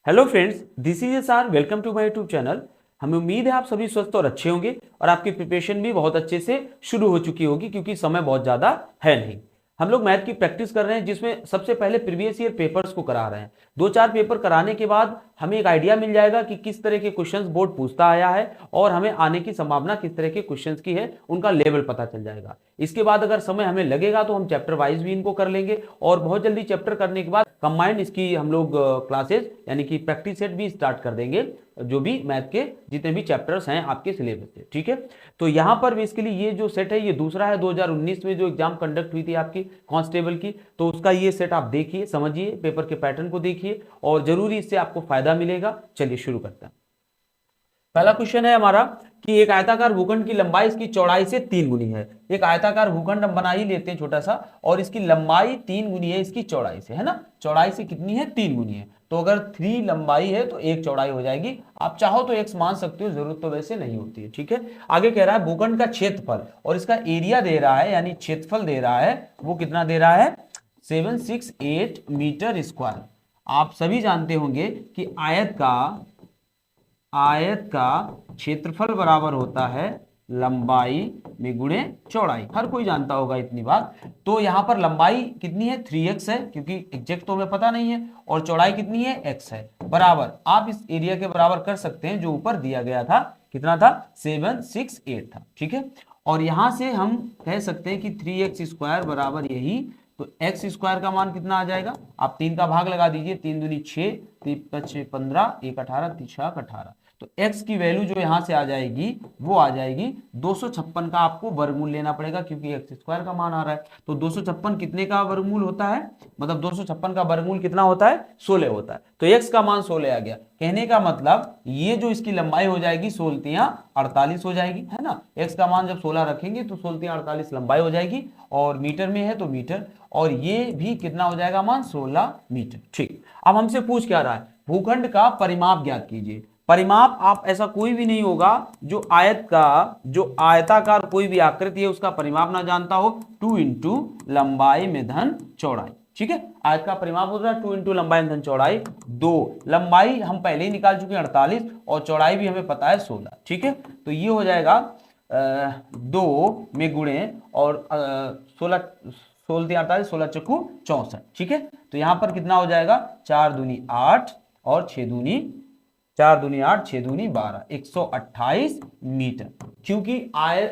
Hello friends, this is S R. Welcome to my YouTube channel. हमें उम्मीद है आप सभी स्वस्थ और अच्छे होंगे और आपकी प्रिपरेशन भी बहुत अच्छे से शुरू हो चुकी होगी, क्योंकि समय बहुत ज़्यादा है नहीं। हम लोग मैथ की प्रैक्टिस कर रहे हैं, जिसमें सबसे पहले प्रीवियस ईयर पेपर्स को करा रहे हैं। 2-4 पेपर कराने के बाद हमें एक आइडिया मिल जाएगा कि किस तरह के क्वेश्चंस बोर्ड पूछता आया है और हमें आने की संभावना किस तरह के क्वेश्चंस की है, उनका लेवल पता चल जाएगा। इसके बाद अगर समय हमें लगेगा तो हम चैप्टर वाइज भी इनको कर लेंगे और बहुत जल्दी चैप्टर करने के बाद कंबाइंड इसकी हम लोग क्लासेस यानी कि प्रैक्टिस सेट भी स्टार्ट कर देंगे, जो भी मैथ के जितने भी चैप्टर्स हैं आपके सिलेबस से। ठीक है, तो यहाँ पर बेसिकली ये जो सेट है ये दूसरा है। 2019 में जो एग्जाम कंडक्ट हुई थी आपकी कांस्टेबल की, तो उसका ये सेट आप देखिए, समझिए, पेपर के पैटर्न को देखिए और जरूरी इससे आपको फायदा मिलेगा। चलिए शुरू करते हैं। पहला क्वेश्चन है हमारा कि एक आयताकार भूखंड की लंबाई इसकी चौड़ाई से 3 गुनी है। एक आयताकार भूखंड हम बना ही लेते हैं छोटा सा, और इसकी लंबाई 3 गुनी है इसकी चौड़ाई से, है ना। चौड़ाई से कितनी है? 3 गुनी है। तो अगर 3 लंबाई है तो 1 चौड़ाई हो जाएगी। आप चाहो तो x मान सकते हो, जरूरत तो वैसे नहीं होती है। ठीक है, आगे कह रहा है भूखंड का क्षेत्रफल और इसका एरिया दे रहा है, यानी क्षेत्रफल दे रहा है, वो कितना दे रहा है? 768 मीटर स्क्वायर। आप सभी जानते होंगे कि आयत का क्षेत्रफल बराबर होता है लंबाई में गुणे चौड़ाई। हर कोई जानता होगा इतनी बात। तो यहां पर लंबाई कितनी है? 3x है, क्योंकि एग्जैक्ट तो हमें पता नहीं है, और चौड़ाई कितनी है? x है। बराबर आप इस एरिया के बराबर कर सकते हैं जो ऊपर दिया गया था। कितना था? 768 था। ठीक है, और यहां से हम कह सकते हैं कि 3x स्क्वायर बराबर यही। तो x स्क्वायर का मान कितना आ जाएगा? आप 3 का भाग लगा दीजिए। 3 दूनी 6, 3 5 15, 1 18, 3 6 18। तो x की वैल्यू जो यहां से आ जाएगी वो आ जाएगी 256 का। आपको वर्गमूल लेना पड़ेगा क्योंकि x स्क्वायर का मान आ रहा है। तो 256 कितने का वर्गमूल होता है? मतलब 256 का वर्गमूल कितना होता है? 16 होता है। तो x का मान 16 आ गया। कहने का मतलब ये जो इसकी लंबाई हो जाएगी 16 48 हो जाएगी, है ना। x का मान जब 16 रखेंगे तो 16 48 लंबाई हो जाएगी, और मीटर में है तो मीटर, और ये भी कितना हो जाएगा मान? 16 मीटर। ठीक, अब हमसे पूछ क्या रहा है? भूखंड का परिमाप ज्ञात कीजिए। परिमाप आप ऐसा कोई भी नहीं होगा जो आयताकार कोई भी आकृति है उसका परिमाप ना जानता हो। 2 इंटू लंबाई में धन चौड़ाई। ठीक है, आयत का परिमाप होता है 2 इंटू लंबाई में धन चौड़ाई। 2 लंबाई हम पहले ही निकाल चुके हैं 48, और चौड़ाई भी हमें पता है 16। ठीक है, तो ये हो जाएगा 2 में गुणे और 16 16 48, 16 चक्कू 64। ठीक है, तो यहां पर कितना हो जाएगा? 4 दूनी 8 और 6 दूनी 4 दूनी 8, 6 दूनी 12, 128 मीटर। क्योंकि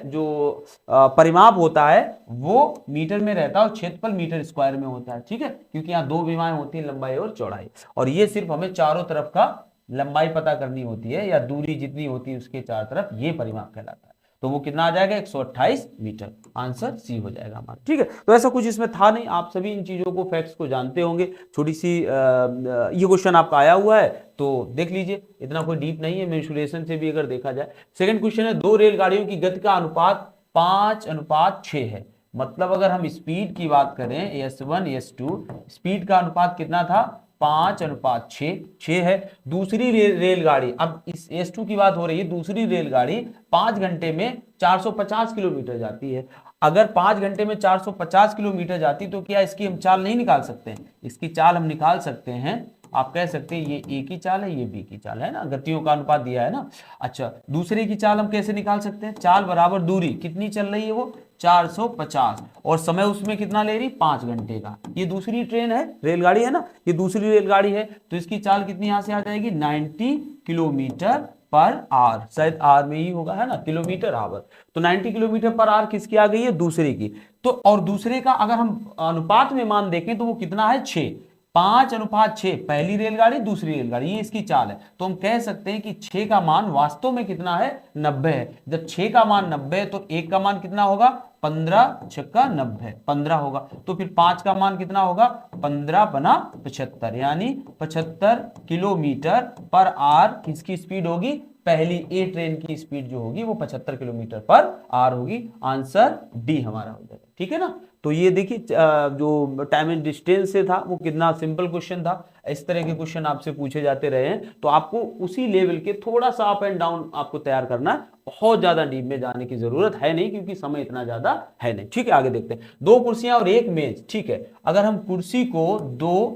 जो परिमाप होता है वो मीटर में रहता है और क्षेत्रफल मीटर स्क्वायर में होता है। ठीक है, क्योंकि यहाँ 2 विमाएं होती हैं, लंबाई और चौड़ाई, और ये सिर्फ हमें चारों तरफ का लंबाई पता करनी होती है, या दूरी जितनी होती है उसके चार तरफ, ये परिमाप कहलाता है। तो वो कितना आ जाएगा? 128 मीटर। आंसर सी हो जाएगा हमारा। ठीक है, तो ऐसा कुछ इसमें था नहीं, आप सभी इन चीजों को, फैक्ट्स को जानते होंगे। छोटी सी ये क्वेश्चन आपका आया हुआ है तो देख लीजिए, इतना कोई डीप नहीं है, मेंसुरेशन से भी अगर देखा जाए। सेकंड क्वेश्चन है, 2 रेलगाड़ियों की गति का अनुपात 5:6 है। मतलब अगर हम स्पीड की बात करें, S1 S2, स्पीड का अनुपात कितना था? 5:6 है। दूसरी रेलगाड़ी, अब इस S2 की बात हो रही है, दूसरी रेलगाड़ी 5 घंटे में 450 किलोमीटर जाती है। अगर 5 घंटे में 450 किलोमीटर जाती तो क्या इसकी हम चाल नहीं निकाल सकते हैं? इसकी चाल हम निकाल सकते हैं। आप कह सकते हैं ये ए की चाल है, ये बी की चाल है ना, गतियों का अनुपात दिया है ना। अच्छा, दूसरे की चाल हम कैसे निकाल सकते हैं? चाल बराबर दूरी, कितनी चल रही है वो? 450, और समय उसमें कितना ले रही? 5 घंटे का। ये दूसरी ट्रेन है, रेलगाड़ी है ना, ये दूसरी रेलगाड़ी है, तो इसकी चाल कितनी यहां से आ जाएगी? 90 किलोमीटर पर आवर। शायद आर में ही होगा, है ना, किलोमीटर आवर। तो 90 किलोमीटर पर आवर किसकी आ गई है? दूसरे की। तो और दूसरे का अगर हम अनुपात में मान देखें तो वो कितना है? 6। 5:6, पहली रेलगाड़ी दूसरी रेलगाड़ी, ये इसकी चाल है। तो हम कह सकते हैं कि 6 का मान वास्तव में कितना है? 90 है। जब 6 का मान 90 है तो 1 का मान कितना होगा? 15×6 90, 15 होगा। तो फिर 5 का मान कितना होगा? 15 बना 75, यानी 75 किलोमीटर पर आवर किसकी स्पीड होगी? पहली ए ट्रेन की स्पीड जो होगी वो 75 किलोमीटर पर आवर होगी। आंसर डी हमारा हो जाएगा। ठीक है ना, तो ये देखिए जो टाइम एंड डिस्टेंस से था वो कितना सिंपल क्वेश्चन था। इस तरह के क्वेश्चन आपसे पूछे जाते रहे हैं तो आपको उसी लेवल के थोड़ा सा अप एंड डाउन आपको तैयार करना है। बहुत ज्यादा डीप में जाने की जरूरत है नहीं, क्योंकि समय इतना ज्यादा है नहीं। ठीक है, आगे देखते हैं। 2 कुर्सियां और 1 मेज। ठीक है, अगर हम कुर्सी को 2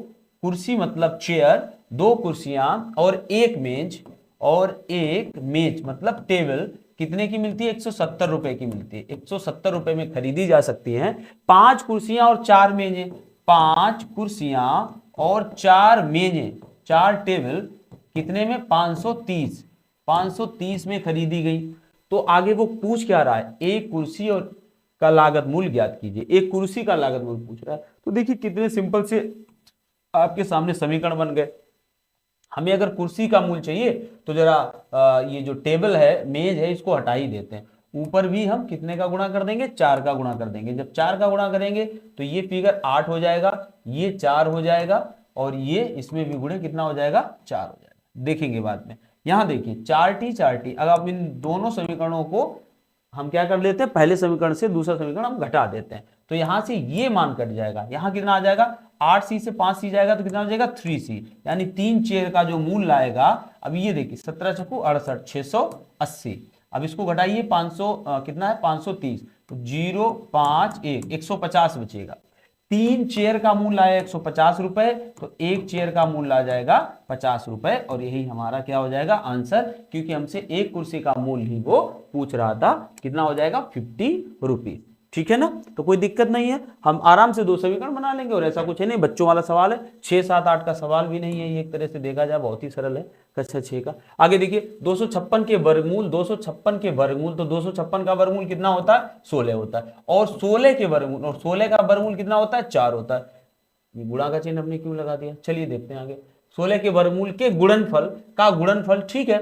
कुर्सी मतलब चेयर दो कुर्सियां और एक मेज मतलब टेबल कितने की मिलती है? 170 रुपए की मिलती है। 170 रुपए में खरीदी जा सकती है। 5 कुर्सियां और 4 मेजें, 5 कुर्सियां और 4 मेजें, 4 टेबल कितने में? 530, 530 में खरीदी गई। तो आगे वो पूछ क्या रहा है? एक कुर्सी और का लागत मूल्य ज्ञात कीजिए। एक कुर्सी का लागत मूल्य पूछ रहा है। तो देखिए कितने सिंपल से आपके सामने समीकरण बन गए। हमें अगर कुर्सी का मूल्य चाहिए तो जरा ये जो टेबल है, मेज है, इसको हटा ही देते हैं। ऊपर भी हम कितने का गुणा कर देंगे? 4 का गुणा कर देंगे। जब 4 का गुणा करेंगे तो ये फिगर 8 हो जाएगा, ये 4 हो जाएगा, और ये इसमें भी गुणे कितना हो जाएगा? 4 हो जाएगा। देखेंगे बाद में। यहां देखिए 4t, अगर आप इन दोनों समीकरणों को हम क्या कर लेते हैं? पहले समीकरण से दूसरा समीकरण हम घटा देते हैं, तो यहां से ये मान कट जाएगा। यहां कितना आ जाएगा? 8c से 5c जाएगा तो कितना हो जाएगा? 3c, यानी 3 चेयर का जो मूल्य आएगा। अब ये देखिए 17 चक्कू 68, 680। अब इसको घटाइए 500 कितना है? 530, तो 0 5 1 150 बचेगा। 3 चेयर का मूल्य आया 150 रुपए, तो एक चेयर का मूल्य आ जाएगा 50 रुपए, और यही हमारा क्या हो जाएगा? आंसर। क्योंकि हमसे एक कुर्सी का मूल्य ही वो पूछ रहा था। कितना हो जाएगा? 50 रुपीज। ठीक है ना? तो कोई दिक्कत नहीं है, हम आराम से दो समीकरण बना लेंगे। और ऐसा कुछ है नहीं, बच्चों वाला सवाल है, 6 7 8 का सवाल भी नहीं है ये। एक तरह से देखा जाए बहुत ही सरल है, कक्षा 6 का। आगे देखिए 256 के वर्गमूल, 256 के वर्गमूल, तो 256 का वर्गमूल कितना होता है? 16 होता है। और 16 के वर्गमूल, और 16 का वर्गमूल कितना होता है? 4 होता है। ये गुणा का चिन्ह हमने क्यों लगा दिया? चलिए देखते हैं आगे। 16 के वर्गमूल के गुणनफल का गुणनफल, ठीक है,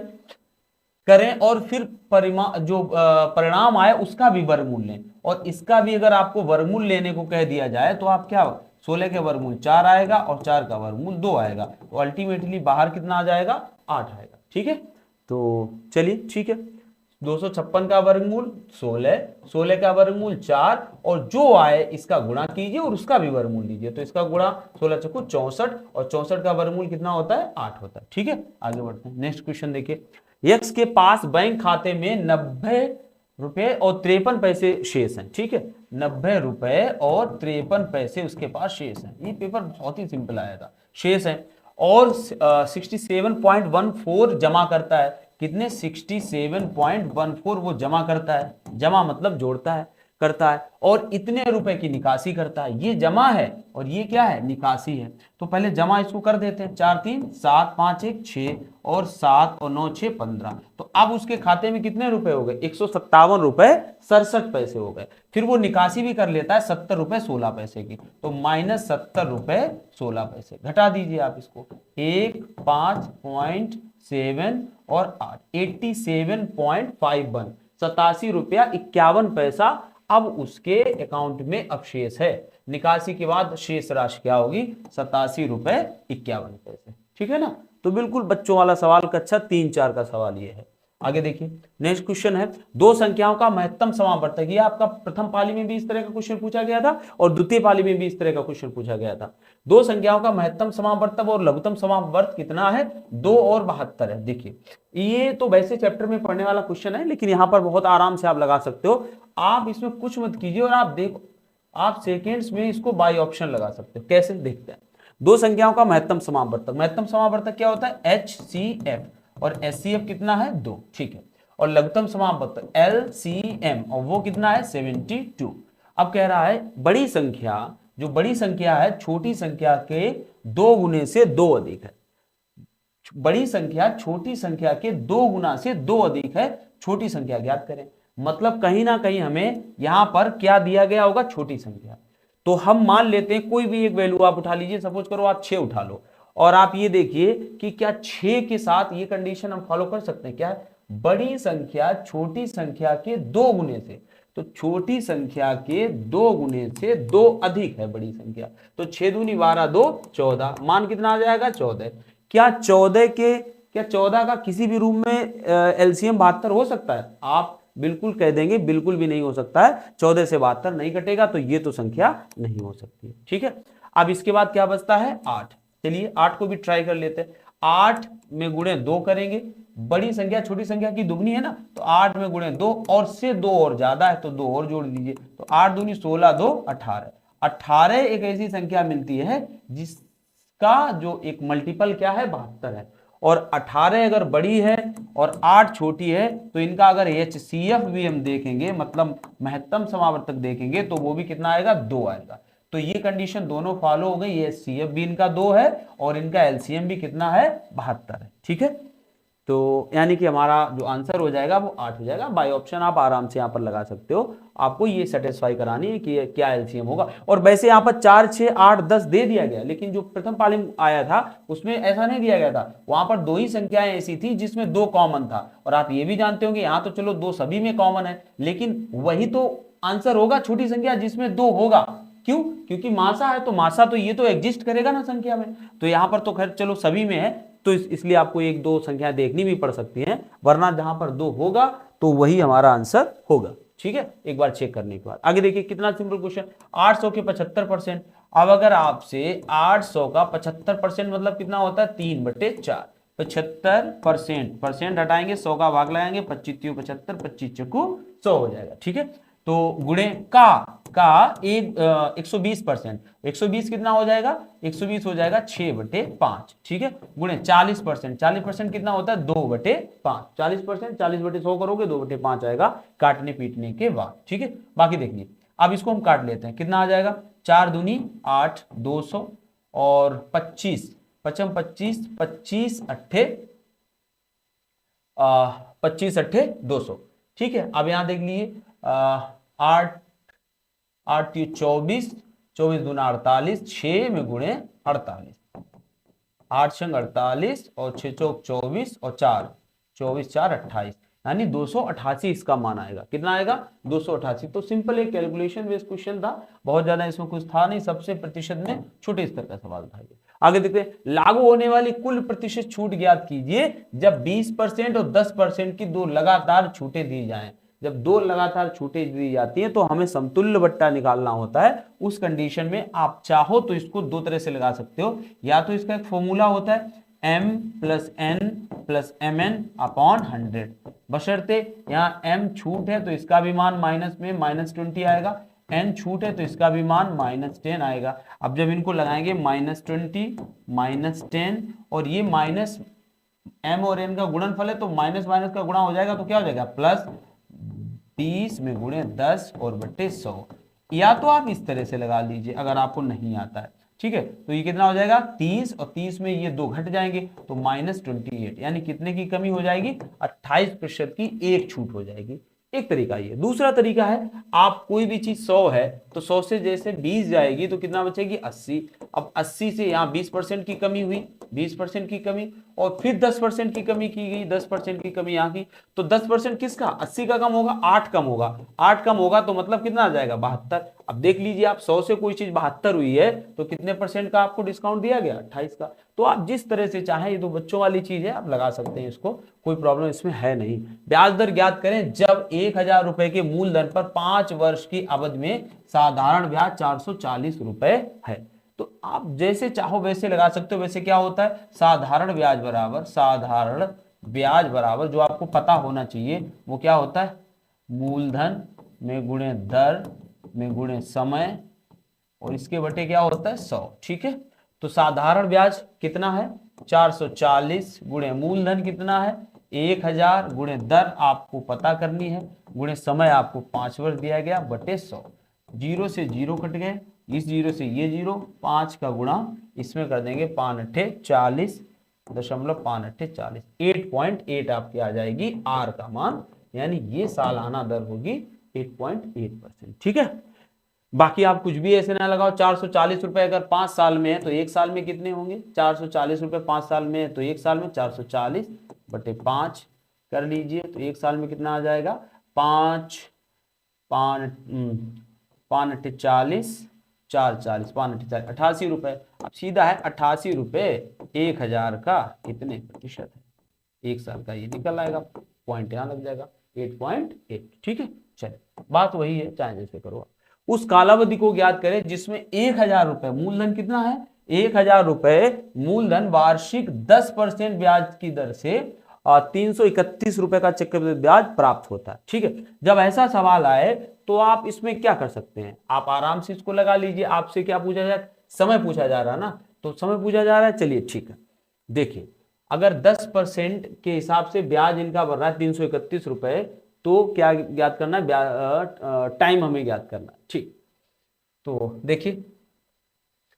करें, और फिर परिणाम आए उसका भी वर्गमूल लें। और इसका भी अगर आपको वर्गमूल लेने को कह दिया जाए तो आप क्या? 16 के वर्गमूल 4 आएगा और 4 का वर्गमूल 2 आएगा, तो अल्टीमेटली बाहर कितना आ जाएगा? 8 आएगा। ठीक है, तो चलिए ठीक है। 256 का वर्गमूल 16, 16 का वर्गमूल 4, और जो आए इसका गुणा कीजिए और उसका भी वर्गमूल लीजिए। तो इसका गुणा 16 चक्कू 64, और 64 का वर्गमूल कितना होता है? 8 होता है। ठीक है, आगे बढ़ते हैं। नेक्स्ट क्वेश्चन देखिए। यक्स के पास बैंक खाते में 90 रुपए और 53 पैसे शेष हैं। ठीक है, 90 रुपए और 53 पैसे उसके पास शेष हैं। ये पेपर बहुत ही सिंपल आया था। शेष है, और 67.14 जमा करता है। कितने? 67.14 वो जमा करता है। जमा मतलब जोड़ता है, करता है, और इतने रुपए की निकासी करता है। ये जमा है और ये क्या है? निकासी है। तो पहले जमा इसको कर देते हैं। 4 3 7 5 1 6, और 7 और 9 6 15। तो अब उसके खाते में कितने रुपए हो गए? 157 रुपए 67 पैसे हो गए। फिर वो निकासी भी कर लेता है 70 रुपए 16 पैसे की, तो -70 रुपए 16 पैसे। घटा दीजिए आप इसको। 1 5.7 और 8, 87.51, 87 रुपया 51 पैसा अब उसके अकाउंट में अब शेष है। निकासी के बाद शेष राशि क्या होगी? 87 रुपए 51 पैसे। ठीक है ना? तो बिल्कुल बच्चों वाला सवाल, कक्षा 3 4 का सवाल ये है। आगे देखिए नेक्स्ट क्वेश्चन है, दो संख्याओं का महत्तम समावर्तक। ये आपका प्रथम पाली में भी इस तरह का क्वेश्चन पूछा गया था और द्वितीय पाली में भी इस तरह का क्वेश्चन पूछा गया था। दो संख्याओं का महत्तम समावर्तक और लघुत्तम समावर्त कितना है? 2 और 72 है। देखिए ये तो वैसे चैप्टर में पढ़ने वाला क्वेश्चन है, लेकिन यहां पर बहुत आराम से आप लगा सकते हो। आप इसमें कुछ मत कीजिए और आप देखो, आप सेकेंड्स में इसको बाई ऑप्शन लगा सकते हो। कैसे? देखते हैं। दो संख्याओं का महत्तम समावर्तक, महत्तम समावर्तक क्या होता है? HCF, और SCF कितना है? 2। ठीक है, और लघुत्तम समावर्तक LCM, और वो कितना है? 72। अब कह रहा है बड़ी संख्या, जो बड़ी संख्या है छोटी संख्या के 2 गुने से 2 अधिक है। बड़ी संख्या छोटी संख्या के 2 गुना से 2 अधिक है, छोटी संख्या ज्ञात करें। मतलब कहीं ना कहीं हमें यहां पर क्या दिया गया होगा? छोटी संख्या। तो हम मान लेते हैं कोई भी एक वैल्यू आप उठा लीजिए, सपोज करो आप 6 उठा लो, और आप ये देखिए कि क्या 6 के साथ ये कंडीशन हम फॉलो कर सकते हैं? क्या है? बड़ी संख्या छोटी संख्या के 2 गुने से, तो छोटी संख्या के 2 गुने से 2 अधिक है बड़ी संख्या। तो 6 दूनी 12 2 14, मान कितना आ जाएगा? 14। क्या 14 का किसी भी रूम में LCM 72 हो सकता है? आप बिल्कुल कह देंगे बिल्कुल भी नहीं हो सकता है। 14 से 72 नहीं कटेगा, तो ये तो संख्या नहीं हो सकती है। ठीक है, अब इसके बाद क्या बचता है? 8। चलिए 8 को भी ट्राई कर लेते हैं। 8 में गुणे 2 करेंगे, बड़ी संख्या छोटी संख्या की दुगनी है ना, तो 8 में गुणे 2, और से 2 और ज्यादा है तो 2 और जोड़ दीजिए, तो 8 दूनी 16 2 18। 18 एक ऐसी संख्या मिलती है का जो एक मल्टीपल क्या है 72 है, और 18 अगर बड़ी है और 8 छोटी है तो इनका अगर HCF भी हम देखेंगे, मतलब महत्तम समावर्तक देखेंगे, तो वो भी कितना आएगा 2 आएगा। तो ये कंडीशन दोनों फॉलो हो गई, ये HCF भी इनका 2 है और इनका LCM भी कितना है 72 है। ठीक है, तो यानी कि हमारा जो आंसर हो जाएगा वो 8 हो जाएगा। बाय ऑप्शन आप आराम से यहाँ पर लगा सकते हो, आपको ये सेटिस्फाई करानी है कि क्या एलसीएम होगा। और वैसे यहाँ पर 4, 6, 8, 10 दे दिया गया, लेकिन जो प्रथम पाली में आया था उसमें ऐसा नहीं दिया गया था, वहां पर 2 ही संख्याएं ऐसी थी जिसमें 2 कॉमन था। और आप ये भी जानते होंगे यहाँ तो चलो 2 सभी में कॉमन है, लेकिन वही तो आंसर होगा छोटी संख्या जिसमें 2 होगा। क्यों? क्योंकि मासा है, तो मासा तो ये तो एग्जिस्ट करेगा ना संख्या में, तो यहाँ पर तो खैर चलो सभी में है, तो इसलिए आपको 1-2 संख्या देखनी भी पड़ सकती हैं, वरना जहां पर 2 होगा तो वही हमारा आंसर होगा। ठीक है, एक बार चेक करने के बाद आगे देखिए कितना सिंपल क्वेश्चन। 800 के 75%। अब अगर आपसे 800 का 75% मतलब कितना होता है 3/4। 75% परसेंट हटाएंगे, 100 का भाग लगाएंगे, 25 × 75, 25 चौको 100 हो जाएगा। ठीक है, तो गुणे का 120%, 120 कितना हो जाएगा 120 हो जाएगा 6/5। ठीक है, गुणे 40%, 40% कितना होता है 2/5। 40%, 40/100 करोगे 2/5 आएगा काटने पीटने के बाद। ठीक है, बाकी देखिए अब इसको हम काट लेते हैं, कितना आ जाएगा 4 दूनी 8, 200 और 25, 55, 25, 25 अट्ठे 25 अट्ठे 200। ठीक है, अब यहां देख लीजिए 8 8 24, 24 दूना 48, 6 में गुणे 48, 8 छंग 48 और 6 चौक 24 और 4 24 4 28, यानी 288 इसका मान आएगा। कितना आएगा 288। तो सिंपल एक कैलकुलेशन बेस्ड क्वेश्चन था, बहुत ज्यादा इसमें कुछ था नहीं, सबसे प्रतिशत में छोटे स्तर का सवाल था ये। आगे देखते हैं, लागू होने वाली कुल प्रतिशत छूट ज्ञात कीजिए जब 20% और 10% की 2 लगातार छूटें दी जाएं। जब 2 लगातार छूटें दी जाती हैं तो हमें समतुल्य बट्टा निकालना होता है। उस कंडीशन में आप चाहो तो इसको 2 तरह से लगा सकते हो, या तो इसका एक फॉर्मूला होता है m + n + mn अपॉन 100, बशर्ते यहाँ m छूट है तो इसका भी मान माइनस में -20 आएगा, n छूट है तो इसका भी मान -10 आएगा। अब जब इनको लगाएंगे -20 -10 और ये माइनस m और n का गुणनफल है तो माइनस माइनस का गुणा हो जाएगा, तो क्या हो जाएगा +20 में गुणे 10 और बट्टे 100। या तो आप इस तरह से लगा लीजिए अगर आपको नहीं आता है। ठीक है, तो ये कितना हो जाएगा 30 और 30 में ये 2 घट जाएंगे तो -28, यानी कितने की कमी हो जाएगी 28% की एक छूट हो जाएगी। एक तरीका ये। दूसरा तरीका है, आप कोई भी चीज 100 है तो 100 से जैसे 20 जाएगी तो कितना बचेगी 80। अब 80 से यहाँ 20% की कमी हुई, 20% की कमी, और फिर 10% की कमी की गई, 10% की कमी यहाँ की, तो 10% किसका 80 का कम होगा 8 कम होगा, 8 कम होगा तो मतलब कितना आ जाएगा 72। अब देख लीजिए आप 100 से कोई चीज 72 हुई है तो कितने % का आपको डिस्काउंट दिया गया 28 का। तो आप जिस तरह से चाहें, ये तो बच्चों वाली चीज है, आप लगा सकते हैं इसको, कोई प्रॉब्लम इसमें है नहीं। ब्याज दर ज्ञात करें जब 1000 रुपए के मूलधन पर 5 वर्ष की अवधि में साधारण ब्याज 440 रुपए है। तो आप जैसे चाहो वैसे लगा सकते हो। वैसे क्या होता है साधारण ब्याज बराबर जो आपको पता होना चाहिए वो क्या होता है मूलधन में गुणे दर में गुणे समय, और इसके बटे क्या होता है 100। ठीक है, तो साधारण ब्याज कितना है 440 गुणे मूलधन कितना है 1000 गुणे दर आपको पता करनी है, गुणे समय आपको 5 वर्ष दिया गया बटे 100। 0 से 0 कट गए, इस 0 से ये 0, 5 का गुणा इसमें कर देंगे 5 अट्ठे 40 दशमलव 5 अट्ठे 40, 8.8 आपकी आ जाएगी आर का मान, यानी ये सालाना दर होगी 8.8%। ठीक है, बाकी आप कुछ भी ऐसे ना लगाओ। 440 रुपए अगर 5 साल में है तो 1 साल में कितने होंगे 440 रुपए 5 साल में है तो 1 साल में 440 बटे 5 कर लीजिए, तो 1 साल में कितना आ जाएगा 5 अट्ठे 40 4 40 5 अट्ठे 40 88 रुपए। अब सीधा है 88 रुपए 1000 का कितने प्रतिशत है 1 साल का, ये निकल आएगा, पॉइंट यहाँ लग जाएगा 8.8। ठीक है, चलिए बात वही है, चाहे जैसे करो। उस कालावधि को ज्ञात करें जिसमें 1000 रुपए मूलधन कितना है 1000 रुपए मूलधन वार्षिक 10% ब्याज की दर से 331 रुपए का चक्रवृद्धि ब्याज प्राप्त होता है। ठीक है, जब ऐसा सवाल आए तो आप इसमें क्या कर सकते हैं, आप आराम से इसको लगा लीजिए। आपसे क्या पूछा जाए समय पूछा जा रहा ना, तो समय पूछा जा रहा है, चलिए ठीक है। देखिए अगर 10% के हिसाब से ब्याज इनका बढ़ रहा है 331 रुपए, तो क्या ज्ञात करना है, टाइम हमें ज्ञात करना है। ठीक, तो देखिए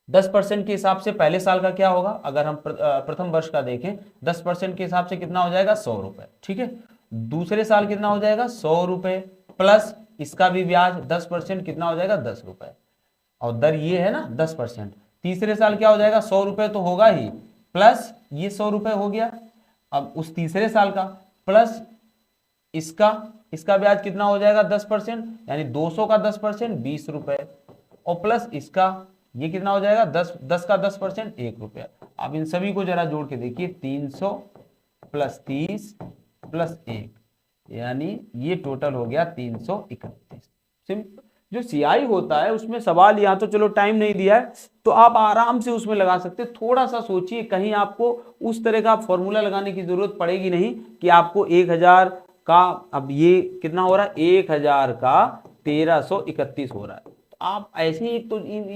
10% के हिसाब से पहले साल का क्या होगा, अगर हम प्रथम वर्ष का देखें 10% के हिसाब से कितना हो जाएगा 100 रुपए, ठीक है। दूसरे साल कितना हो जाएगा 100 रुपए प्लस इसका भी ब्याज 10% कितना हो जाएगा 10 रुपए, और दर ये है ना 10%। तीसरे साल क्या हो जाएगा 100 रुपए तो होगा ही, प्लस ये 100 रुपए हो गया। अब उस तीसरे साल का प्लस इसका ब्याज कितना हो जाएगा 10%, यानी 200 का 10% 20 रुपए, और प्लस इसका ये कितना हो जाएगा 10 का 10% 1 रुपया। अब इन सभी को जरा जोड़ के देखिए 300 प्लस 30 प्लस 1, यानी ये टोटल हो गया 331। सिंपल। जो सीआई होता है उसमें सवाल यहाँ तो चलो टाइम नहीं दिया है तो आप आराम से उसमें लगा सकते हैं, थोड़ा सा सोचिए, कहीं आपको उस तरह का फॉर्मूला लगाने की जरूरत पड़ेगी नहीं कि आपको 1000 का, अब ये कितना हो रहा है 1000 का 1331 हो रहा है। आप ऐसे ही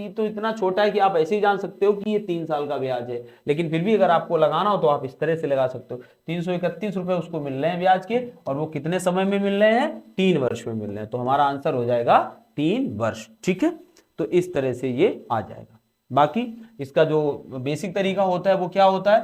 तो इतना छोटा है कि आप ऐसे ही जान सकते हो कि ये 3 साल का ब्याज है, लेकिन फिर भी अगर आपको लगाना हो तो आप इस तरह से लगा सकते हो। 331 रुपए उसको मिल रहे हैं ब्याज के, और वो कितने समय में मिल रहे हैं 3 वर्ष में मिल रहे हैं, तो हमारा आंसर हो जाएगा 3 वर्ष। ठीक है, तो इस तरह से ये आ जाएगा। बाकी इसका जो बेसिक तरीका होता है वो क्या होता है,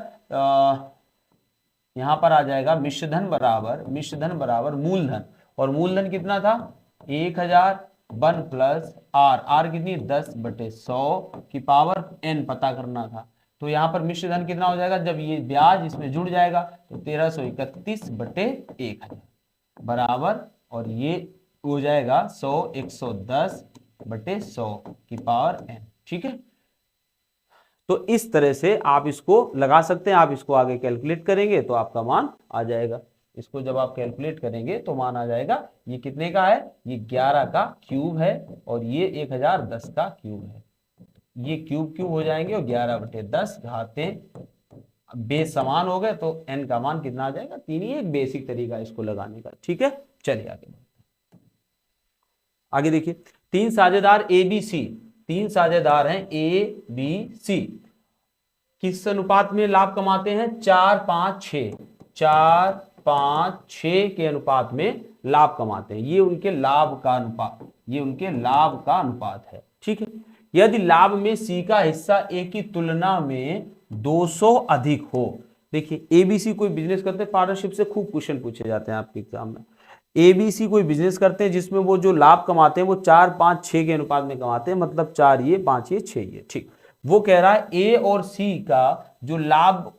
यहां पर आ जाएगा मिश्रधन बराबर मूलधन, और मूलधन कितना था 1000 1 प्लस आर कितनी 10/100 की पावर n पता करना था। तो यहाँ पर मिश्रधन कितना हो जाएगा, जब ये ब्याज इसमें जुड़ जाएगा तो 1331/1000 बराबर, और ये हो जाएगा 110/100 की पावर n। ठीक है, तो इस तरह से आप इसको लगा सकते हैं। आप इसको आगे कैलकुलेट करेंगे तो आपका मान आ जाएगा। इसको जब आप कैलकुलेट करेंगे तो मान आ जाएगा, ये कितने का है, ये 11 का क्यूब है, और ये 1010 का क्यूब है। ये क्यूब हो जाएंगे, और 11/10 घातें बेस समान हो गए, तो n का मान कितना आ जाएगा 3। ही एक बेसिक तरीका इसको लगाने का। ठीक है, चलिए आगे देखिए। 3 साझेदार ABC, 3 साझेदार हैं ABC, किस अनुपात में लाभ कमाते हैं 4-5-6, 4-5-6 के अनुपात में लाभ कमाते हैं। ये उनके लाभ का अनुपात है। ठीक है, यदि लाभ में C का हिस्सा A की तुलना में 200 अधिक हो। देखिए ABC कोई बिजनेस करते हैं, पार्टनरशिप से खूब क्वेश्चन पूछे जाते हैं आपके एग्जाम में। ABC कोई बिजनेस करते हैं जिसमें वो जो लाभ कमाते हैं वो 4-5-6 के अनुपात में कमाते हैं, मतलब 4 ये 5 ये 6 ये। ठीक, वो कह रहा है A और C का जो लाभ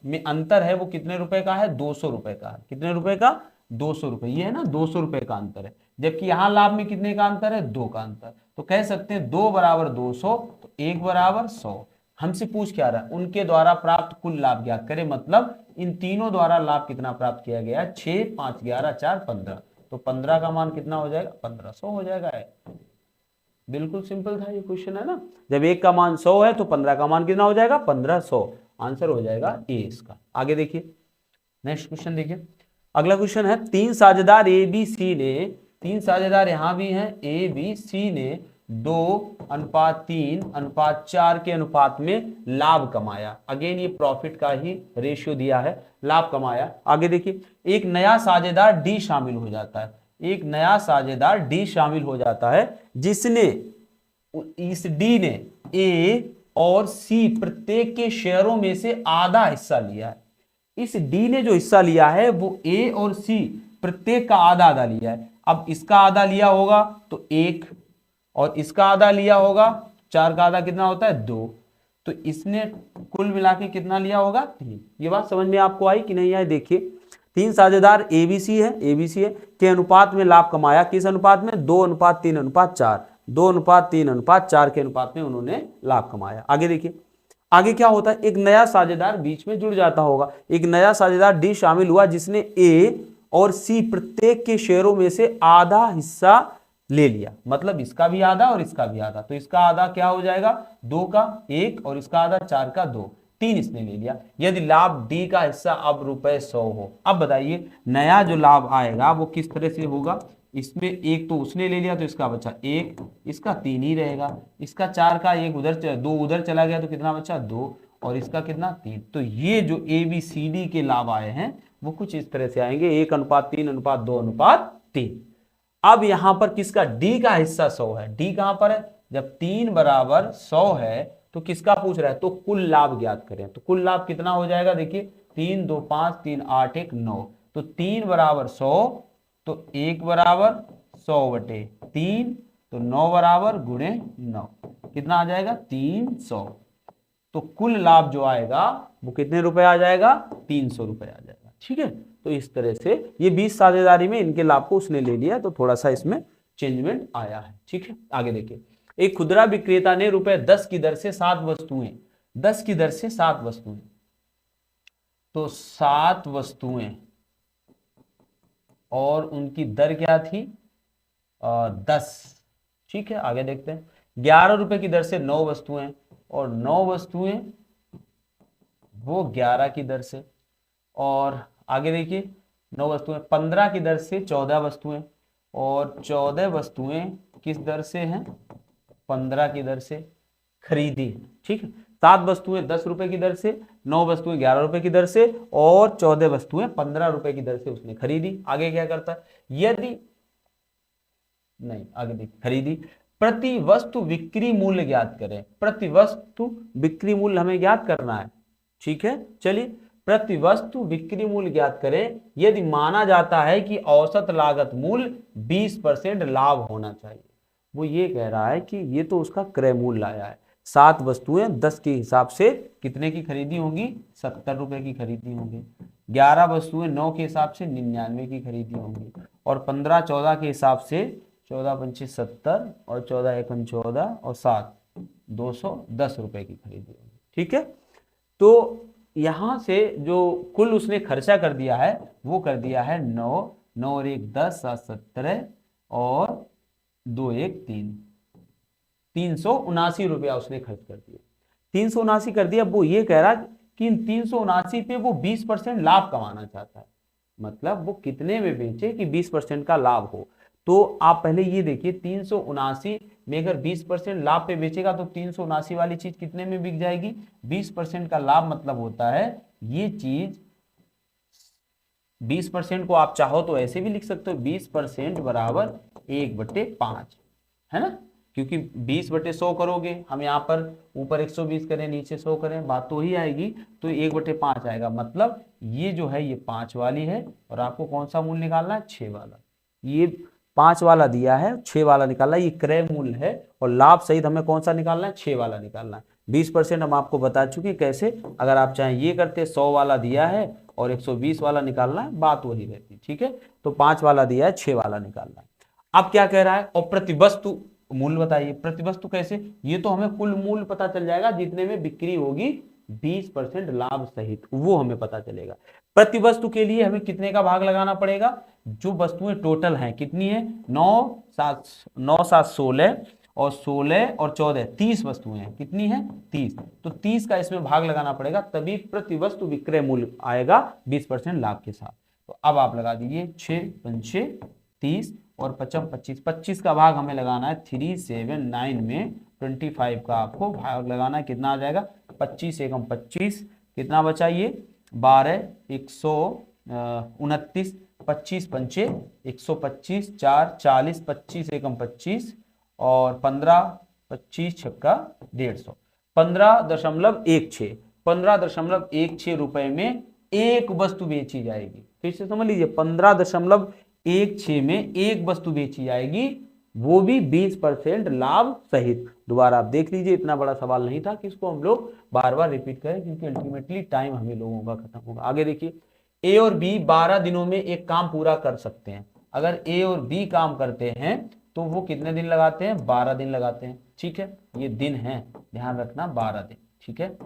में अंतर है वो कितने रुपए का है 200 रुपए का है। कितने रुपए का 200 रुपए, ये है ना 200 रुपए का अंतर है, जबकि यहाँ लाभ में कितने का अंतर है 2 का अंतर। तो कह सकते हैं 2 बराबर 200 तो 1 बराबर 100। हमसे पूछ क्या रहा है, उनके द्वारा प्राप्त कुल लाभ ज्ञात करें, मतलब इन तीनों द्वारा लाभ कितना प्राप्त किया गया, 6, 5, 11, 4, 15। तो 15 का मान कितना हो जाएगा 1500 हो जाएगा। बिल्कुल सिंपल था ये क्वेश्चन, है ना। जब एक का मान 100 है तो 15 का मान कितना हो जाएगा 1500। आंसर हो जाएगा ए इसका। आगे देखिए नेक्स्ट क्वेश्चन देखिए। अगला क्वेश्चन है 3 साझेदार ABC ने, 3 साझेदार यहां भी हैं ABC ने 2:3:4 के अनुपात में लाभ कमाया। अगेन ये प्रॉफिट का ही रेशियो दिया है, लाभ कमाया। आगे देखिए, एक नया साझेदार D शामिल हो जाता है, एक नया साझेदार D शामिल हो जाता है जिसने, इस D ने A और C प्रत्येक के शेयरों में से आधा हिस्सा लिया है। इस D ने जो हिस्सा लिया है वो A और C प्रत्येक का आधा आधा लिया है। अब इसका आधा लिया होगा तो 1, और इसका आधा लिया होगा, 4 का आधा कितना होता है 2, तो इसने कुल मिला के कितना लिया होगा 3। ये बात समझ में आपको आई कि नहीं आई। देखिए 3 साझेदार ABC है के अनुपात में लाभ कमाया। किस अनुपात में 2:3:4, 2:3:4 के अनुपात में उन्होंने लाभ कमाया। आगे देखिए, आगे क्या होता है, एक नया साझेदार बीच में जुड़ जाता होगा। एक नया साझेदार D शामिल हुआ जिसने A और C प्रत्येक के शेयरों में से आधा हिस्सा ले लिया, मतलब इसका भी आधा और इसका भी आधा। तो इसका आधा क्या हो जाएगा 2 का 1, और इसका आधा 4 का 2, 3 इसने ले लिया। यदि लाभ D का हिस्सा अब ₹100 हो। अब बताइए नया जो लाभ आएगा वो किस तरह से होगा, इसमें एक तो उसने ले लिया तो इसका बचा एक, इसका 3 ही रहेगा, इसका 4 का एक उधर 2 उधर चला गया तो कितना बचा 2, और इसका कितना 3। तो ये जो ABCD के लाभ आए हैं वो कुछ इस तरह से आएंगे, 1:3:2:3। अब यहां पर किसका D का हिस्सा 100 है, D कहां पर है, जब 3 बराबर 100 है तो किसका पूछ रहा है, तो कुल लाभ ज्ञात करें। तो कुल लाभ कितना हो जाएगा, देखिए 3 2 5 3 8 1 9, तो 3 बराबर 100, तो 1 बराबर 100/3, तो 9 बराबर गुणे 9, कितना आ जाएगा 300। तो कुल लाभ जो आएगा वो कितने रुपए आ जाएगा, 300 रुपए आ जाएगा। ठीक है, तो इस तरह से ये 20 साझेदारी में इनके लाभ को उसने ले लिया, तो थोड़ा सा इसमें चेंजमेंट आया है। ठीक है, आगे देखिए, एक खुदरा विक्रेता ने ₹10 की दर से 7 वस्तुएं, 10 की दर से 7 वस्तुएं, तो 7 वस्तुएं और उनकी दर क्या थी 10। ठीक है, आगे देखते हैं, 11 रुपए की दर से 9 वस्तुएं, और 9 वस्तुएं वो 11 की दर से, और आगे देखिए 9 वस्तुएं 15 की दर से 14 वस्तुएं, और 14 वस्तुएं किस दर से हैं, 15 की दर से खरीदी। ठीक है, 7 वस्तुएं 10 रुपए की दर से, 9 वस्तुएं 11 रुपए की दर से, और 14 वस्तुएं 15 रुपए की दर से उसने खरीदी। आगे क्या करता है, यदि नहीं, आगे देखिए, खरीदी। प्रति वस्तु बिक्री मूल्य ज्ञात करें, प्रति वस्तु बिक्री मूल्य हमें ज्ञात करना है। ठीक है, चलिए, प्रति वस्तु बिक्री मूल्य ज्ञात करें यदि माना जाता है कि औसत लागत मूल्य 20% लाभ होना चाहिए। वो ये कह रहा है कि ये तो उसका क्रय मूल्य आया है, 7 वस्तुएं 10 के हिसाब से कितने की खरीदी होंगी, 70 रुपए की खरीदी होंगी। 11 वस्तुएं 9 के हिसाब से 99 की खरीदी होंगी, और 15 14 के हिसाब से 14 25 70, और 14 1 14, और 7 210 रुपए की खरीदी होगी। ठीक है, तो यहां से जो कुल उसने खर्चा कर दिया है वो कर दिया है 9, 9 और 1 10, 7 17, और 2 1 3, 379 रुपया उसने खर्च कर दिया। 379 कर दिया। वो ये कह रहा कि इन 379 पे वो 20% लाभ कमाना चाहता है, मतलब वो कितने में बेचे कि 20% का लाभ हो। तो आप पहले ये देखिए, 379 में अगर 20% लाभ पे बेचेगा तो 379 वाली चीज कितने में बिक जाएगी, 20% का लाभ मतलब होता है ये चीज 20% को आप चाहो तो ऐसे भी लिख सकते हो, 20% बराबर 1/5, है ना, क्योंकि 20/100 करोगे, हम यहाँ पर ऊपर 120 करें नीचे 100 करें, बात तो ही आएगी, तो 1/5 आएगा। मतलब ये जो है ये 5 वाली है, और आपको कौन सा मूल्य निकालना है, 6 वाला। ये 5 वाला दिया है, 6 वाला निकालना है, ये क्रय मूल्य है, और लाभ सहित हमें कौन सा निकालना है, 6 वाला निकालना है। 20% हम आपको बता चुके कैसे, अगर आप चाहें ये करते, 100 वाला दिया है और 120 वाला निकालना है, बात वही रहती। ठीक है, तो 5 वाला दिया है, 6 वाला निकालना है। अब क्या कह रहा है, और प्रतिवस्तु मूल्य बताइए। प्रतिवस्तु कैसे, ये तो हमें कुल मूल्य पता चल जाएगा जितने में बिक्री होगी 20% लाभ सहित, वो हमें पता चलेगा। प्रतिवस्तु के लिए हमें कितने का भाग लगाना पड़ेगा, जो वस्तुएं टोटल हैं कितनी है, 9 7 16, और 16 और 14 30 वस्तुएं हैं, कितनी है 30, तो 30 का इसमें भाग लगाना पड़ेगा, तभी प्रतिवस्तु विक्रय मूल्य आएगा 20% लाभ के साथ। तो अब आप लगा दीजिए, 6 5 30 और 5 25, 25 का भाग हमें लगाना है 379 में, 25 का आपको भाग लगाना है, कितना आ जाएगा 25 एकम 25, कितना बचा ये 12 129, 25 पंचे 125, 4 40, 25 एकम 25, और 15 25 छक्का 150, 15.16, 15.16 रुपए में एक वस्तु बेची जाएगी। फिर से समझ लीजिए, 15.16 में एक वस्तु बेची जाएगी, वो भी 20% लाभ सहित। दोबारा आप देख लीजिए, इतना बड़ा सवाल नहीं था कि इसको हम लोग बार बार रिपीट करें, क्योंकि अल्टीमेटली टाइम हमें लोगों का खत्म होगा। आगे देखिए, ए और बी 12 दिनों में एक काम पूरा कर सकते हैं। अगर ए और बी काम करते हैं तो वो कितने दिन लगाते हैं, 12 दिन लगाते हैं। ठीक है, ये दिन है, ध्यान रखना 12 दिन। ठीक है,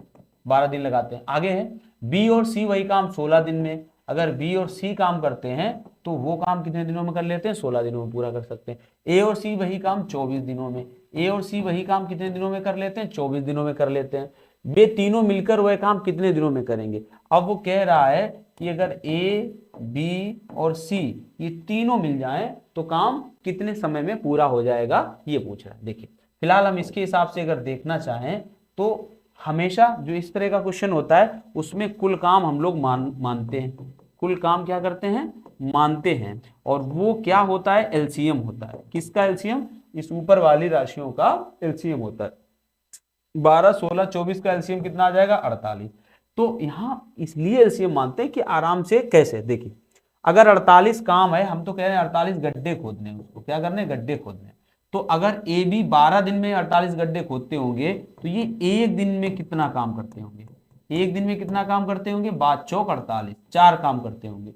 12 दिन लगाते हैं। आगे है बी और सी वही काम 16 दिन में। अगर बी और सी काम करते हैं तो वो काम कितने दिनों में कर लेते हैं, 16 दिनों में पूरा कर सकते हैं। ए और सी वही काम 24 दिनों में। ए और सी वही काम कितने दिनों में कर लेते हैं, 24 दिनों में कर लेते हैं। वे तीनों मिलकर वह काम कितने दिनों में करेंगे। अब वो कह रहा है कि अगर ए, बी और सी ये तीनों मिल जाएं तो काम कितने समय में पूरा हो जाएगा, ये पूछ रहा है। देखिए फिलहाल हम इसके हिसाब से अगर देखना चाहें तो हमेशा जो इस तरह का क्वेश्चन होता है उसमें कुल काम हम लोग मानते हैं। कुल काम क्या करते हैं, मानते हैं। और वो क्या होता है, एलसीएम होता है। किसका एलसीएम, इस ऊपर वाली राशियों का एलसीएम होता है। 12, 16, 24 का एलसीएम कितना आ जाएगा, 48। तो यहां इसलिए एलसीएम मानते हैं कि आराम से कैसे, देखिए अगर 48 काम है, हम तो कह रहे हैं 48 गड्ढे खोदने, उसको क्या करने, गड्ढे खोदने। तो अगर ए बी 12 दिन में 48 गड्ढे खोदते होंगे तो ये एक दिन में कितना काम करते होंगे, एक दिन में कितना काम करते होंगे, 5 चौक 48, 4 काम करते होंगे।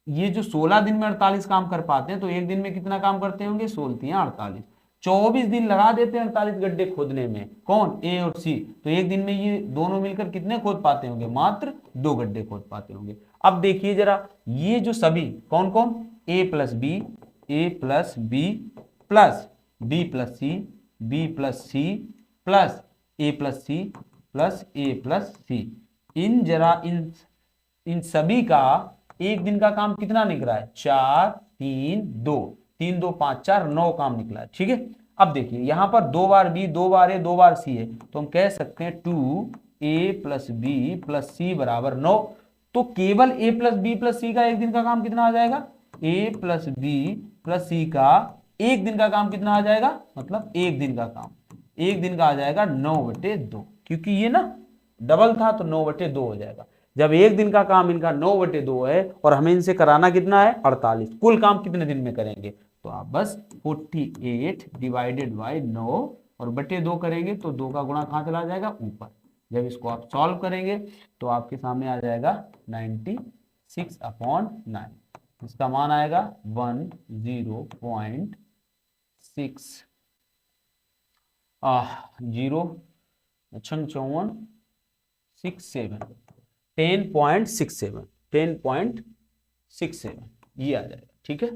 ये जो 16 दिन में 48 काम कर पाते हैं तो एक दिन में कितना काम करते होंगे, 16 48, 24 दिन लगा देते हैं 48 गड्ढे खोदने में, कौन, ए और सी। तो एक दिन में ये दोनों मिलकर कितने खोद पाते होंगे, मात्र 2 गड्ढे खोद पाते होंगे। अब देखिए जरा ये जो सभी कौन कौन, A plus B, A plus B plus B plus C, B plus C plus A plus C plus A plus C, इन जरा इन सभी का एक दिन का काम कितना निकला है, 4 3 2, 3 2 5 4 9 काम निकला है। ठीक है, अब देखिए यहां पर 2 बार बी, 2 बार ए, 2 बार सी है, तो हम कह सकते हैं 2a प्लस बी प्लस सी बराबर 9। तो केवल a प्लस बी प्लस सी का एक दिन का काम कितना आ जाएगा, a प्लस बी प्लस सी का एक दिन का काम कितना आ जाएगा, मतलब एक दिन का काम, एक दिन का आ जाएगा 9/2, क्योंकि ये ना डबल था तो 9/2 हो जाएगा। जब एक दिन का काम इनका 9/2 है और हमें इनसे कराना कितना है, 48, कुल काम कितने दिन में करेंगे, तो आप बस 48 डिवाइडेड बाई 9 और बटे 2 करेंगे तो 2 का गुणा कहाँ चला जाएगा, ऊपर। जब इसको आप सॉल्व करेंगे तो आपके सामने आ जाएगा 96/9, इसका मान आएगा 10.6 10.67 ये आ जाएगा। ठीक है,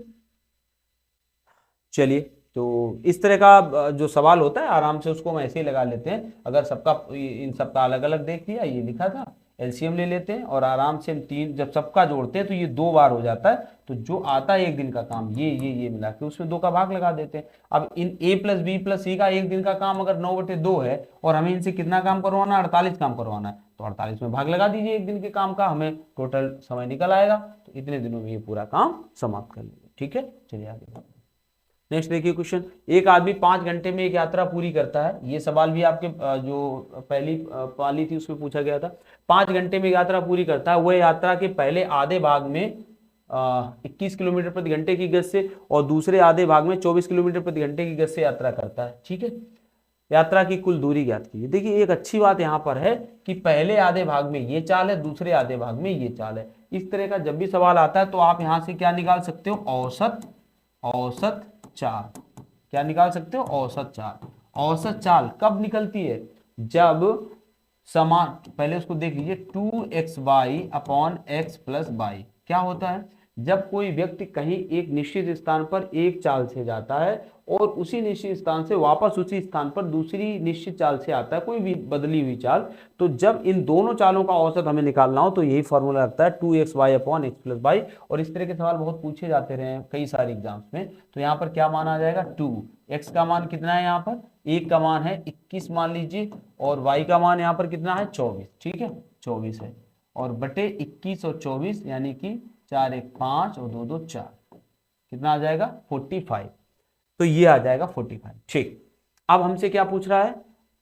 चलिए तो इस तरह का जो सवाल होता है आराम से उसको हम ऐसे ही लगा लेते हैं। अगर सबका इन सबका अलग अलग देख लिया, ये लिखा था, एलसीएम ले लेते हैं और आराम से हम तीन, जब सबका जोड़ते हैं तो ये 2 बार हो जाता है, तो जो आता है एक दिन का काम ये मिला के उसमें 2 का भाग लगा देते हैं। अब इन ए प्लस बी प्लस सी का एक दिन का काम अगर 9/2 है और हमें इनसे कितना काम करवाना है, 48 काम करवाना है, तो 48 में भाग लगा दीजिए एक दिन के काम का, हमें टोटल समय निकल आएगा। तो इतने दिनों में ये पूरा काम समाप्त कर लेंगे। ठीक है, चलिए आगे। नेक्स्ट देखिए क्वेश्चन, एक आदमी 5 घंटे में एक यात्रा पूरी करता है। ये सवाल भी आपके जो पहली पाली थी उसमें पूछा गया था। 5 घंटे में यात्रा पूरी करता है, वह यात्रा के पहले आधे भाग में 21 किलोमीटर प्रति घंटे की गति से और दूसरे आधे भाग में 24 किलोमीटर प्रति घंटे की गति से यात्रा करता है। ठीक है, यात्रा की कुल दूरी ज्ञात कीजिए। देखिए एक अच्छी बात यहाँ पर है कि पहले आधे भाग में ये चाल है, दूसरे आधे भाग में ये चाल है। इस तरह का जब भी सवाल आता है तो आप यहाँ से क्या निकाल सकते हो, औसत चाल। क्या निकाल सकते हो, औसत चाल। औसत चाल कब निकलती है, जब समान, पहले उसको देख लीजिए, 2xy/x + y क्या होता है, जब कोई व्यक्ति कहीं एक निश्चित स्थान पर एक चाल से जाता है और उसी निश्चित स्थान से वापस उसी स्थान पर दूसरी निश्चित चाल से आता है, कोई भी बदली हुई चाल, तो जब इन दोनों चालों का औसत हमें निकालना हो तो यही फॉर्मूला लगता है 2xy/x + y। और इस तरह के सवाल बहुत पूछे जाते रहे हैं कई सारे एग्जाम्स में। तो यहाँ पर क्या मान आ जाएगा, 2x का मान कितना है, यहाँ पर 1 का मान है 21 मान लीजिए, और y का मान यहाँ पर कितना है, 24। ठीक है, 24 है, और बटे 21 और 24 यानी कि 4 1 5 और 2 2 4, कितना आ जाएगा, 45। तो ये आ जाएगा 45। ठीक, अब हमसे क्या पूछ रहा है,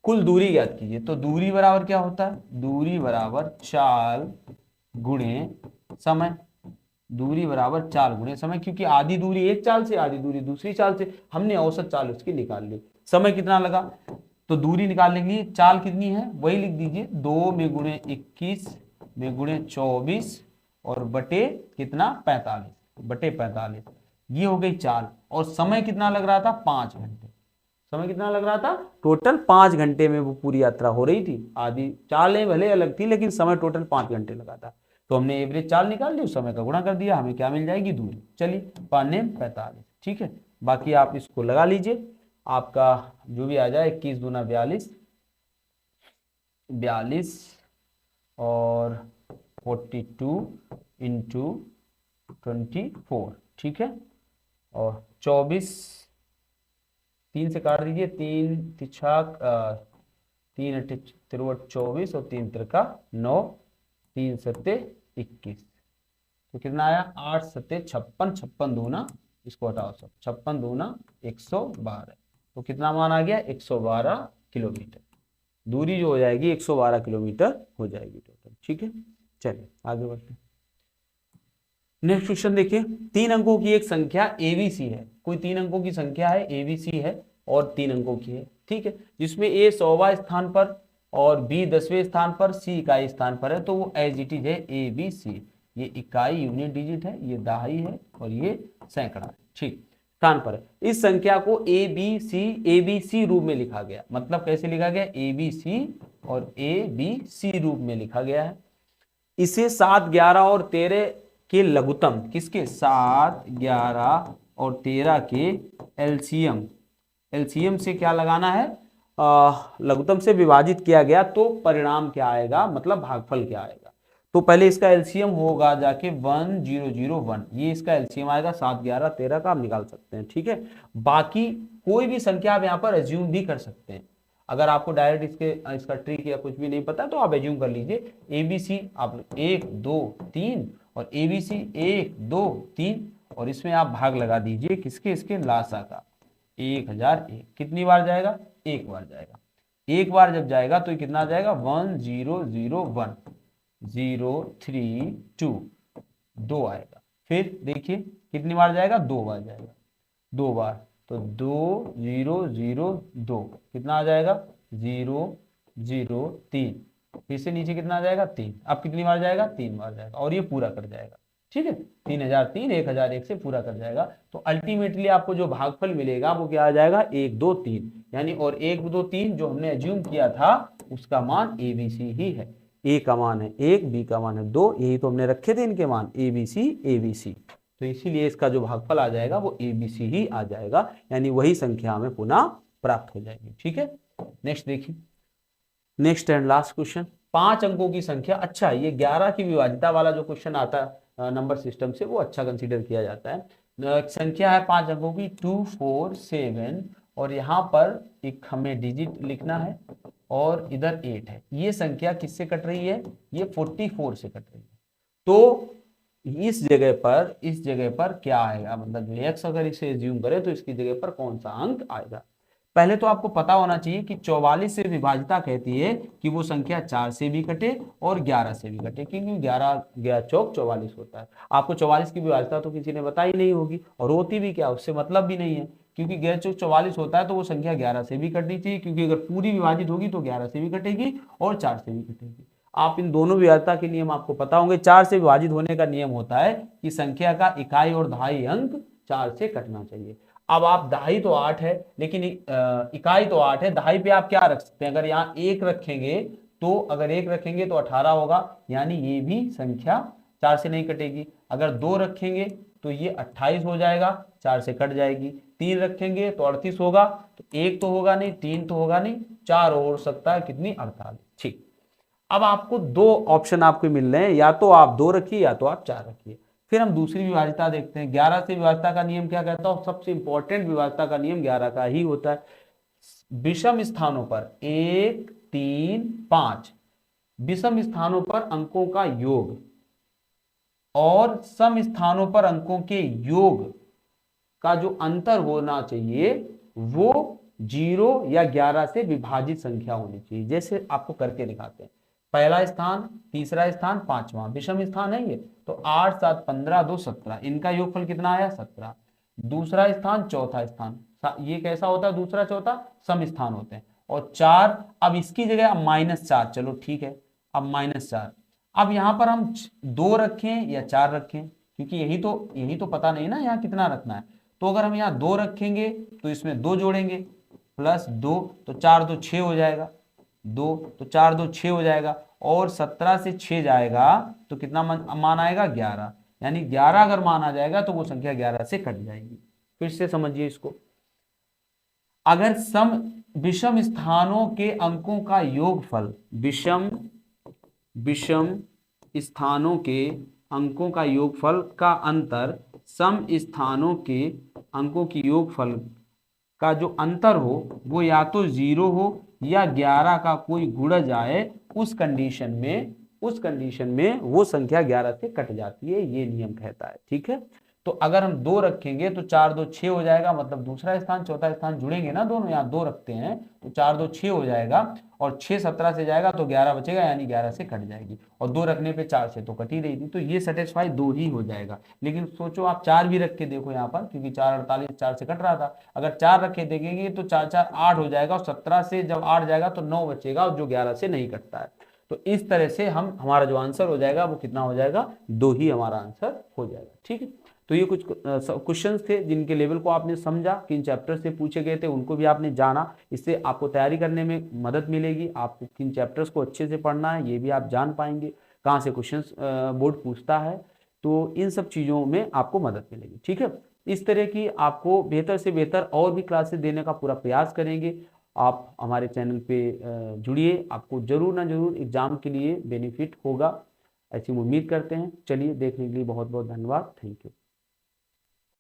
कुल दूरी ज्ञात कीजिए। तो दूरी बराबर क्या होता है, दूरी बराबर चाल गुणे समय। दूरी बराबर चाल गुणे समय, क्योंकि आधी दूरी एक चाल से, आधी दूरी दूसरी चाल से, हमने औसत चाल उसकी निकाल ली। समय कितना लगा, तो दूरी निकालने के लिए चाल कितनी है वही लिख दीजिए, 2 में गुणे 21 में गुणे 24 और बटे कितना, 45, बटे 45, ये हो गई चाल। और समय कितना लग रहा था, 5 घंटे। समय कितना लग रहा था, टोटल 5 घंटे में वो पूरी यात्रा हो रही थी। आधी चालें भले अलग थी लेकिन समय टोटल 5 घंटे लगा था। तो हमने एवरेज चाल निकाल ली, उस समय का गुणा कर दिया, हमें क्या मिल जाएगी, दूरी। चलिए 5 45। ठीक है, बाकी आप इसको लगा लीजिए, आपका जो भी आ जाए 21 दूना 42, 42 और 42 इंटू 24, ठीक है। और 24, 3 से काट दीजिए, 3 तिछा 3 अट्ठे 24 और 3 त्रिका 9, 3 सत्ते 21, तो कितना आया 8 सत्ते 56, 56 दूना, इसको हटाओ सब, 56 दूना 112, तो कितना मान आ गया 112 किलोमीटर। दूरी जो हो जाएगी 112 किलोमीटर हो जाएगी टोटल, ठीक है। चलिए आगे बढ़ते हैं। नेक्स्ट क्वेश्चन देखिए, 3 अंकों की एक संख्या एबीसी है। कोई 3 अंकों की संख्या है, एबीसी है और 3 अंकों की है, ठीक है, जिसमें ए 100वां स्थान पर और बी 10वें स्थान पर, सी इकाई स्थान पर है, तो वो एज इट इज है एबीसी। ये इकाई यूनिट डिजिट है, ये दहाई है और ये सैकड़ा है, ठीक, स्थान पर है। इस संख्या को एबीसी रूप में लिखा गया, मतलब कैसे लिखा गया, एबीसी और एबीसी रूप में लिखा गया है। इसे 7, 11 और 13 के लघुत्तम, किसके 7, 11 और 13 के एलसीएम, एलसीएम से क्या लगाना है, लघुत्तम से विभाजित किया गया तो परिणाम क्या आएगा, मतलब भागफल क्या आएगा। तो पहले इसका एलसीएम होगा जाके 1001, ये इसका एलसीएम आएगा 7, 11, 13 का, आप निकाल सकते हैं, ठीक है। बाकी कोई भी संख्या आप यहाँ पर एज्यूम भी कर सकते हैं। अगर आपको डायरेक्ट इसका ट्रिक या कुछ भी नहीं पता तो आप एज्यूम कर लीजिए, एबीसी आप 1, 2, 3 और एबीसी 1, 2, 3 और इसमें आप भाग लगा दीजिए किसके, इसके लासा का, 1001 कितनी बार जाएगा, एक बार जाएगा। एक बार जब जाएगा तो कितना जाएगा 1001, 032, 2 आएगा। फिर देखिए कितनी बार जाएगा, 2 बार जाएगा, 2 बार, तो 2002 कितना आ जाएगा 003, फिर से नीचे कितना आ जाएगा 3, अब कितनी बार जाएगा 3 बार जाएगा और ये पूरा कर जाएगा, ठीक है। 3003 1001 से पूरा कर जाएगा, तो अल्टीमेटली आपको जो भागफल मिलेगा वो क्या आ जाएगा 1, 2, 3, यानी और 1, 2, 3 जो हमने एज्यूम किया था उसका मान एबीसी ही है। ए का मान है 1, बी का मान है 2, यही तो हमने रखे थे इनके मान एबीसी एबीसी, तो इसीलिए इसका जो भागफल आ जाएगा वो एबीसी ही आ जाएगा, यानी वही संख्या हमें पुनः प्राप्त हो जाएगी, ठीक है। नेक्स्ट देखिए, नेक्स्ट एंड लास्ट क्वेश्चन, 5 अंकों की संख्या, अच्छा ये 11 की विभाज्यता वाला जो क्वेश्चन आता है नंबर सिस्टम से वो अच्छा कंसीडर किया जाता है। संख्या है 5 अंकों की 2, 4, 7 और यहाँ पर एक हमें डिजिट लिखना है और इधर 8 है। ये संख्या किससे कट रही है, ये 44 से कट रही है, तो इस जगह पर क्या आएगा, मतलब जो x अगर इसे एज्यूम करें तो इसकी जगह पर कौन सा अंक आएगा। पहले तो आपको पता होना चाहिए कि 44 से विभाजिता कहती है कि वो संख्या 4 से भी कटे और 11 से भी कटे, क्योंकि 11 गया चौक 44 होता है। आपको 44 की विभाजिता तो किसी ने बताई नहीं होगी, और होती भी क्या, उससे मतलब भी नहीं है, क्योंकि गैर चौक 44 होता है तो वो संख्या 11 से भी कटनी चाहिए, क्योंकि अगर पूरी विभाजित होगी तो 11 से भी कटेगी और 4 से भी कटेगी। आप इन दोनों विभाज्यता के नियम आपको पता होंगे। 4 से विभाजित होने का नियम होता है कि संख्या का इकाई और दहाई अंक 4 से कटना चाहिए। अब आप दहाई तो 8 है लेकिन इकाई तो 8 है, दहाई पे आप क्या रख सकते हैं, अगर यहाँ 1 रखेंगे तो अगर 1 रखेंगे तो 18 होगा, यानी ये भी संख्या 4 से नहीं कटेगी। अगर 2 रखेंगे तो ये 28 हो जाएगा, 4 से कट जाएगी। 3 रखेंगे तो 38 होगा, तो 1 तो होगा नहीं, 3 तो होगा नहीं, 4 हो सकता है, कितनी 48, ठीक। अब आपको 2 ऑप्शन आपको मिल रहे हैं, या तो आप 2 रखिए या तो आप 4 रखिए। फिर हम दूसरी विभाज्यता देखते हैं। 11 से विभाज्यता का नियम क्या कहता है, सबसे इंपॉर्टेंट विभाज्यता का नियम 11 का ही होता है। विषम स्थानों पर 1, 3, 5 विषम स्थानों पर अंकों का योग और सम स्थानों पर अंकों के योग का जो अंतर होना चाहिए वो 0 या 11 से विभाजित संख्या होनी चाहिए। जैसे आपको करके दिखाते हैं, पहला स्थान, तीसरा स्थान, पांचवा विषम स्थान है ये, तो 8, 7, 15, 2, 17, इनका योगफल कितना आया 17। दूसरा स्थान, चौथा स्थान, ये कैसा होता है, दूसरा चौथा सम स्थान होते हैं। और 4, अब इसकी जगह अब -4, चलो ठीक है, अब -4। अब यहाँ पर हम 2 रखें या 4 रखें, क्योंकि यही तो पता नहीं ना यहाँ कितना रखना है। तो अगर हम यहाँ 2 रखेंगे तो इसमें 2 जोड़ेंगे, +2 तो 4, 2, 6 हो जाएगा, 2 तो 4, 2, 6 हो जाएगा, और 17 से 6 जाएगा तो कितना मान आएगा 11, यानी 11 अगर मान आ जाएगा तो वो संख्या 11 से कट जाएगी। फिर से समझिए इसको, अगर सम विषम स्थानों के अंकों का योगफल, विषम स्थानों के अंकों का योगफल का अंतर सम स्थानों के अंकों की योगफल का जो अंतर हो वो या तो 0 हो या 11 का कोई गुणज आए, उस कंडीशन में वो संख्या 11 से कट जाती है, ये नियम कहता है। ठीक है, तो अगर हम 2 रखेंगे तो 4 2 6 हो जाएगा, मतलब दूसरा स्थान चौथा स्थान जुड़ेंगे ना दोनों, यहाँ 2 रखते हैं तो 4 2 6 हो जाएगा, और 6 17 से जाएगा तो 11 बचेगा, यानी 11 से कट जाएगी, और 2 रखने पे 4 से तो कट ही रही थी, तो ये सेटिस्फाई 2 ही हो जाएगा। लेकिन सोचो आप 4 भी रख के देखो यहाँ पर, क्योंकि 4 48 4 से कट रहा था, अगर 4 रख के देखेंगे तो 4 4 8 हो जाएगा, और 17 से जब 8 जाएगा तो 9 बचेगा, और जो 11 से नहीं कटता है। तो इस तरह से हमारा जो आंसर हो जाएगा वो कितना हो जाएगा, 2 ही हमारा आंसर हो जाएगा। ठीक है, तो ये कुछ क्वेश्चंस थे जिनके लेवल को आपने समझा, किन चैप्टर से पूछे गए थे उनको भी आपने जाना, इससे आपको तैयारी करने में मदद मिलेगी। आपको किन चैप्टर्स को अच्छे से पढ़ना है ये भी आप जान पाएंगे, कहाँ से क्वेश्चंस बोर्ड पूछता है, तो इन सब चीज़ों में आपको मदद मिलेगी। ठीक है, इस तरह की आपको बेहतर से बेहतर और भी क्लासेस देने का पूरा प्रयास करेंगे। आप हमारे चैनल पे जुड़िए, आपको जरूर ना जरूर एग्जाम के लिए बेनिफिट होगा, ऐसी उम्मीद करते हैं। चलिए, देखने के लिए बहुत बहुत धन्यवाद, थैंक यू।